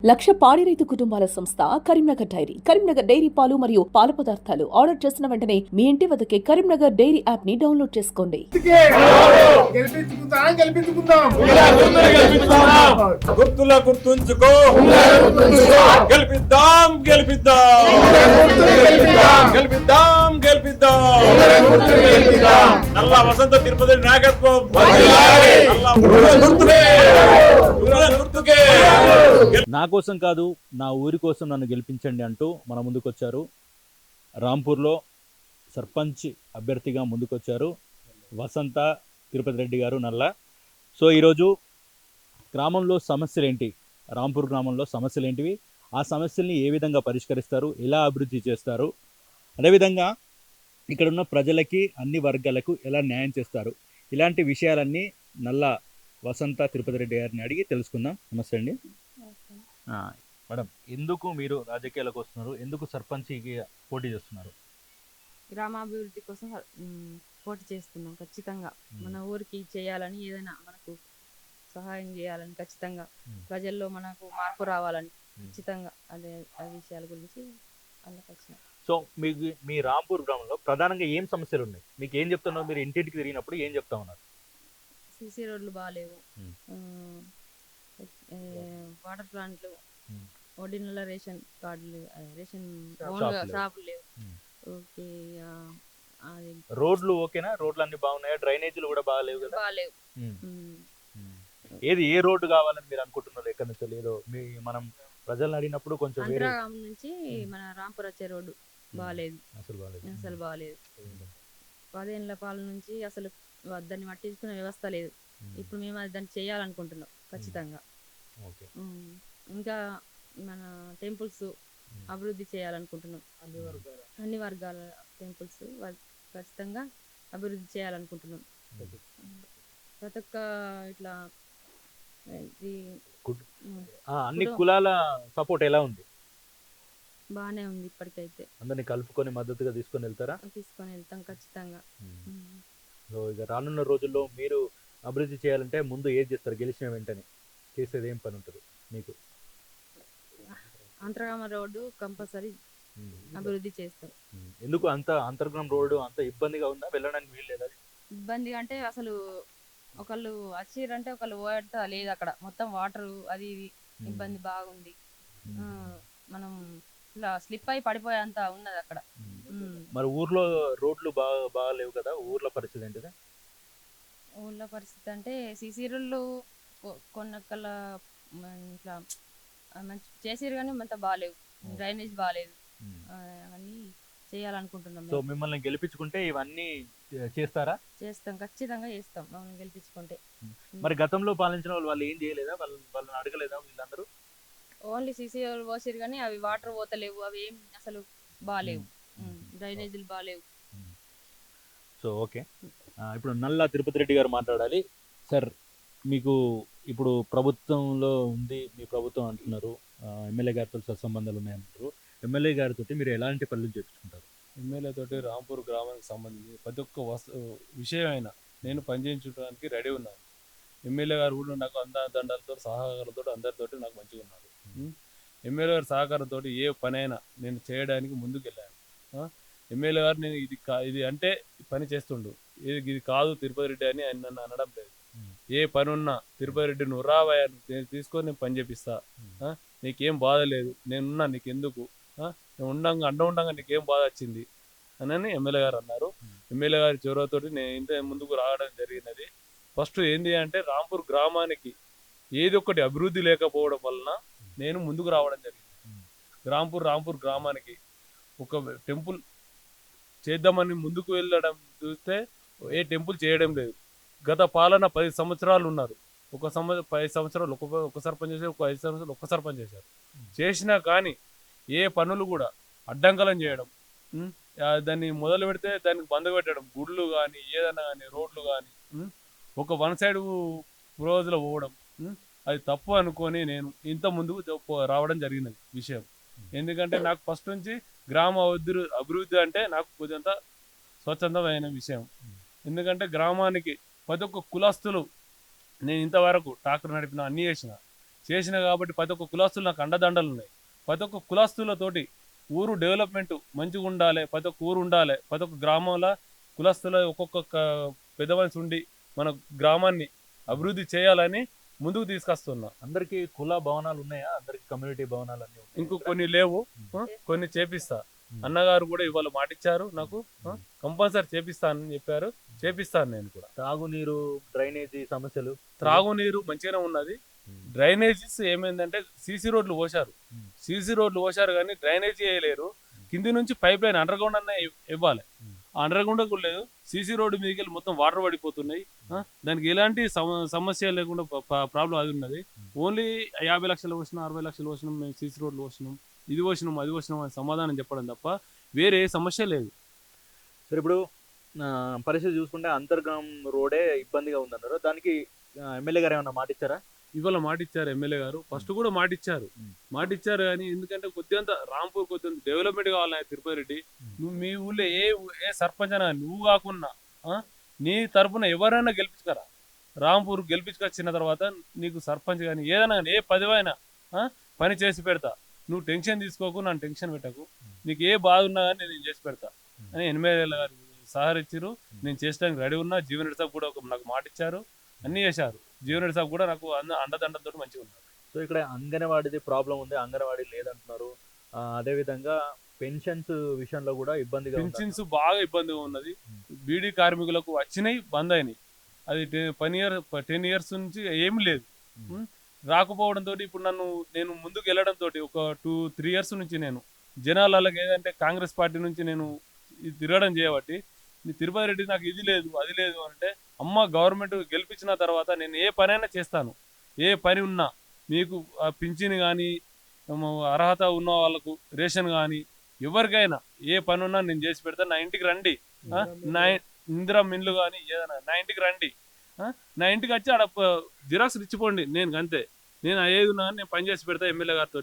లక్ష పాడి రైతు కుటుంబాల సంస్థ కరీంనగర్ డైరీ. కరీంనగర్ డైరీ పాలు మరియు పాల పదార్థాలు ఆర్డర్ చేసిన వెంటనే మీ ఇంటి వద్దకే కరీంనగర్ డైరీ యాప్ ని డౌన్లోడ్ చేసుకోండి. గుర్తుల గుర్తుంచుకో, గెలిపిద్దాం గెలిపిద్దాం గెలిపిద్దాం గెలిపిద్దాం. నల్ల వసంత తిరుపతి నాయకత్వం, గుర్తుకే. నా కోసం కాదు, నా ఊరి కోసం నన్ను గెలిపించండి అంటూ మన ముందుకొచ్చారు. రాంపూర్లో సర్పంచ్ అభ్యర్థిగా ముందుకొచ్చారు వసంత తిరుపతి రెడ్డి గారు నల్ల. సో ఈరోజు గ్రామంలో సమస్యలు ఏంటి, రాంపూర్ గ్రామంలో సమస్యలు ఏంటివి, ఆ సమస్యల్ని ఏ విధంగా పరిష్కరిస్తారు, ఎలా అభివృద్ధి చేస్తారు, అదేవిధంగా ఇక్కడ ఉన్న ప్రజలకి అన్ని వర్గాలకు ఎలా న్యాయం చేస్తారు, ఇలాంటి విషయాలన్నీ నల్ల వసంత తిరుపతి రెడ్డి గారిని అడిగి తెలుసుకుందాం. నమస్తే అండి. మేడం, ఎందుకు మీరు రాజకీయాలకు వస్తున్నారు, ఎందుకు సర్పంచ్కి పోటీ చేస్తున్నారు? గ్రామాభివృద్ధి కోసం పోటీ చేస్తున్నాం. ఖచ్చితంగా మన ఊరికి చేయాలని, ఏదైనా మనకు సహాయం చేయాలని, ఖచ్చితంగా ప్రజల్లో మనకు మార్పు రావాలని, ఖచ్చితంగా అదే ఆ విషయాల గురించి అందుకు వచ్చినాం. సో మీకు మీ రాంపూర్ గ్రామంలో ప్రధానంగా ఏం సమస్యలు ఉన్నాయి, మీకు ఏం చెప్తున్నారు? మీరు ఇంటింటికి తిరిగినప్పుడు ఏం చెప్తా ఉన్నారు? సీసీ రోడ్లు బాగాలేవు, వాటర్ ప్లాంట్లు, ఒరిజినల్ రేషన్ కార్డులు, రేషన్ షాపులు లేవు. ఓకే, అది రోడ్లు ఓకేనా? రోడ్లు అన్ని బాగున్నాయా? డ్రైనేజీలు కూడా బాగాలేవు కదా? బాగాలేవు. ఏది ఏ రోడ్డు కావాలని మీరు అనుకుంటున్నారు? ఎక్కడి నుంచో లేదో మీ మనం ప్రజలను అడిగినప్పుడు కొంచెం అంతరాగాం నుంచి మన రాంపూర్ వచ్చే రోడ్డు బాగాలేదు, అసలు బాగాలేదు. 10 ఏళ్ల పాలన నుంచి అసలు దాన్ని పట్టించుకునే వ్యవస్థ లేదు. ఇప్పుడు మేము అది దాన్ని చేయాలనుకుంటున్నాం ఖచ్చితంగా. ఇంకా మన టెంపుల్స్ అభివృద్ధి చేయాలనుకుంటున్నాం. అన్ని వర్గాల టెంపుల్స్ ఖచ్చితంగా అభివృద్ధి చేయాలనుకుంటున్నాం. ప్రతి ఒక్క ఇట్లా అన్ని కులాల సపోర్ట్ ఎలా ఉంది? బాగానే ఉంది. ఇప్పటికైతే అందరినీ కలుపుకొని మద్దతుగా తీసుకొని వెళ్తారా? తీసుకొని వెళ్తాం ఖచ్చితంగా. సో ఇక రానున్న రోజుల్లో మీరు అభివృద్ధి చేయాలంటే ముందు ఏం చేస్తారు? గెలిచిన వెంటనే చేసేది ఏం పని ఉంటుంది మీకు? అంతర్గామ రోడ్డు కంపల్సరీ అభివృద్ధి చేస్తాం. ఎందుకు అంత అంతర్గ్రామ రోడ్డు అంత ఇబ్బందిగా ఉందా? వెళ్ళడానికి వీలు లేదా? ఇబ్బందిగా అంటే అసలు ఒకళ్ళు వచ్చిరంటే ఒకళ్ళు పోయేట లేదు, అక్కడ మొత్తం వాటర్ అది ఇది ఇబ్బంది బాగుంది. మనం ఇట్లా స్లిప్ అయి పడిపోయేంత ఉన్నది అక్కడ. మరి ఊర్లో రోడ్లు బాగాలేవు కదా, ఊర్లో పరిస్థితి ఏంటిది? ఊళ్ళో పరిస్థితి అంటే సీసీ రోడ్లు కొన్నకల ఇట్లా మంచి చేసిరు కానీ అంత బాగాలేవు, డ్రైనేజ్ బాగాలేదు, అవన్నీ చేయాలనుకుంటున్నాం. సో మిమ్మల్ని గెలిపించుకుంటే ఇవన్నీ చేస్తారా? చేస్తాం, ఖచ్చితంగా చేస్తాం మమ్మల్ని గెలిపించుకుంటే. మరి గతంలో పాలించిన వాళ్ళు ఏం చేయలేదా? వాళ్ళని అడగలేదా వీళ్ళందరూ? ఓన్లీ సీసీ పోసిరు కానీ అవి వాటర్ పోతలేవు, అవి ఏం అసలు బాగాలేవు, డ్రైనేజీలు బాగాలేవు. సో ఓకే, ఇప్పుడు నల్ల తిరుపతి రెడ్డి గారు మాట్లాడాలి. సార్, మీకు ఇప్పుడు ప్రభుత్వంలో ఉంది, మీ ప్రభుత్వం అంటున్నారు, ఎమ్మెల్యే గారితో సత్సంబంధాలు ఉన్నాయంటారు. ఎమ్మెల్యే గారితో మీరు ఎలాంటి పనులు చేయించుకుంటారు? ఎమ్మెల్యే తోటి రాంపూర్ గ్రామానికి సంబంధించి ప్రతి ఒక్క విషయమైనా నేను పనిచేయించడానికి రెడీ ఉన్నాను. ఎమ్మెల్యే గారు కూడా నాకు దండాలతో సహకారంతో అందరితోటి నాకు మంచిగా ఉన్నారు. ఎమ్మెల్యే గారి సహకారంతో ఏ పనైనా నేను చేయడానికి ముందుకు వెళ్ళాను. ఎమ్మెల్యే గారు నేను ఇది అంటే పని చేస్తుండు, ఇది కాదు తిరుపతి రెడ్డి అని ఆయన నన్ను అనడం లేదు. ఏ పని ఉన్నా తిరుపతి రెడ్డి నువ్వు రావయ్యా, నేను తీసుకొని నేను పని చేపిస్తా, నీకేం బాధ లేదు, నేనున్నా, నీకెందుకు, నేను ఉండంగా నీకేం బాధ వచ్చింది అని ఎమ్మెల్యే గారు అన్నారు. ఎమ్మెల్యే గారి చొరవతోటి నేను ఇంత ముందుకు రావడం జరిగినది. ఫస్ట్ ఏంటి అంటే రాంపూర్ గ్రామానికి ఏది ఒక్కటి అభివృద్ధి లేకపోవడం వలన నేను ముందుకు రావడం జరిగింది. రాంపూర్ గ్రామానికి ఒక టెంపుల్ చేద్దామని ముందుకు వెళ్ళడం చూస్తే ఏ టెంపుల్ చేయడం లేదు. గత పాలన 10 సంవత్సరాలు ఉన్నారు, 10 సంవత్సరాలు ఒక సర్పంచ్ చేశారు, 5 సంవత్సరాలు ఒక్క సర్పంచ్ చేశారు. చేసినా కానీ ఏ పనులు కూడా అడ్డంకలం చేయడం, దాన్ని మొదలు పెడితే దానికి బంద్ పెట్టడం, గుళ్ళు కానీ ఏదైనా కానీ రోడ్లు కానీ ఒక వన్ సైడ్ రోజులో పోవడం, అది తప్పు అనుకొని నేను ఇంత ముందుకు రావడం జరిగినది విషయం. ఎందుకంటే నాకు ఫస్ట్ నుంచి గ్రామ అభివృద్ధి అంటే నాకు కొద్దింత స్వచ్ఛందమైన విషయం. ఎందుకంటే గ్రామానికి ప్రతి ఒక్క కులస్తులు, నేను ఇంతవరకు ట్రాక్టర్ నడిపిన, అన్నీ చేసిన కాబట్టి ప్రతి ఒక్క కులస్తులు నాకు అండదండలు ఉన్నాయి. ప్రతి ఒక్క కులస్తులతోటి ఊరు డెవలప్మెంట్ మంచిగా ఉండాలి, ప్రతి ఒక్క ఊరు ఉండాలి, ప్రతి ఒక్క గ్రామంలో కులస్తుల ఒక్కొక్క పెద్ద మనిషి ఉండి మన గ్రామాన్ని అభివృద్ధి చేయాలని ముందుకు తీసుకొస్తున్నా. అందరికి కుల భవనాలు ఉన్నాయా? అందరికి కమ్యూనిటీ భవనాలు అన్ని ఉన్నాయా? ఇంకో కొన్ని లేవు, కొన్ని చేపిస్తా. అన్నగారు కూడా ఇవాళ మాటిచ్చారు నాకు, కంపల్సరీ చేపిస్తానని చెప్పారు. చేపిస్తాను నేను కూడా. తాగునీరు, డ్రైనేజీ సమస్యలు? త్రాగునీరు మంచిగానే ఉన్నది. డ్రైనేజీస్ ఏమైందంటే సీసీ రోడ్లు పోసారు కానీ డ్రైనేజీ వేయలేరు. కింది నుంచి పైప్ లైన్ అండర్ గ్రౌండ్ అన్న ఇవ్వాలి. అండర్ గ్రౌండ్ కూడా లేదు. సీసీ రోడ్డు మీదకి వెళ్ళి మొత్తం వాటర్ పడిపోతున్నాయి. దానికి ఎలాంటి సమస్య లేకుండా ప్రాబ్లం అది ఉన్నది. ఓన్లీ 50 లక్షలు పోసినాం, 60 లక్షలు పోసినాం, మేము సీసీ రోడ్లు పోసినాం, ఇది పోసినాం, అది పోసినాం అని సమాధానం చెప్పడం తప్ప వేరే సమస్య లేదు. సరే, ఇప్పుడు పరిస్థితి చూసుకుంటే అంతర్గాం రోడే ఇబ్బందిగా ఉందన్నారు. దానికి ఎమ్మెల్యే గారు ఏమన్నా మాటిచ్చారా? ఇవాళ మాటిచ్చారు ఎమ్మెల్యే గారు. ఫస్ట్ కూడా మాటిచ్చారు కానీ ఎందుకంటే కొద్దిగా రాంపూర్ కొద్దిగా డెవలప్మెంట్ కావాలి. తిరుపతి రెడ్డి, నువ్వు మీ ఊళ్ళో ఏ సర్పంచ్ అయినా నువ్వు కాకున్నా నీ తరఫున ఎవరైనా గెలిపించుకరా. రాంపూర్ గెలిపించుకొచ్చిన తర్వాత నీకు సర్పంచ్ కానీ ఏదైనా కానీ ఏ పదవైనా పని చేసి పెడతా. నువ్వు టెన్షన్ తీసుకోకు, నన్ను టెన్షన్ పెట్టకు. నీకు ఏ బాధ ఉన్నా కానీ నేను చేసి పెడతా అని ఎమ్మెల్యే గారు సహకరించారు. నేను చేసడానికి రెడీ ఉన్నా. జీవన్ రెడ్డి సాబ్ కూడా నాకు మాట ఇచ్చారు, అన్నీ చేశారు. జీవన్ రెడ్డి సాబ్ కూడా నాకు అండదండలతో మంచిగా ఉన్నారు. సో ఇక్కడ అంగన్వాడీది ప్రాబ్లం ఉంది, అంగన్వాడీ లేదంటున్నారు. అదేవిధంగా పెన్షన్స్ విషయంలో కూడా ఇబ్బందిగా, పెన్షన్స్ బాగా ఇబ్బందిగా ఉన్నది. బీడీ కార్మికులకు వచ్చినాయి, బంద్ అయినాయి. అది 10 years నుంచి ఏమి లేదు. రాకపోవడంతో ఇప్పుడు నేను ముందుకు వెళ్ళడంతో ఒక 2-3 years నుంచి నేను జనాలకి ఏదంటే కాంగ్రెస్ పార్టీ నుంచి నేను తిరగడం చేయబట్టి తిరుపతి రెడ్డి నాకు ఇది లేదు అది లేదు అంటే, అమ్మ గవర్నమెంట్ గెలిపించిన తర్వాత నేను ఏ పనైనా చేస్తాను. ఏ పని ఉన్నా మీకు పింఛన్ కానీ, అర్హత ఉన్న వాళ్ళకు రేషన్ కానీ, ఎవరికైనా ఏ పని ఉన్నా నేను చేసి పెడతాను. నా ఇంటికి రండి. నా ఇందిరా మిన్లు కానీ ఏదైనా నా ఇంటికి రండి. నా ఇంటికి వచ్చి ఆడ జిరాక్స్ ఇచ్చిపోండి. నేను అంతే. నేను ఏది ఉన్నా నేను పని చేసి పెడతా ఎమ్మెల్యే గారితో.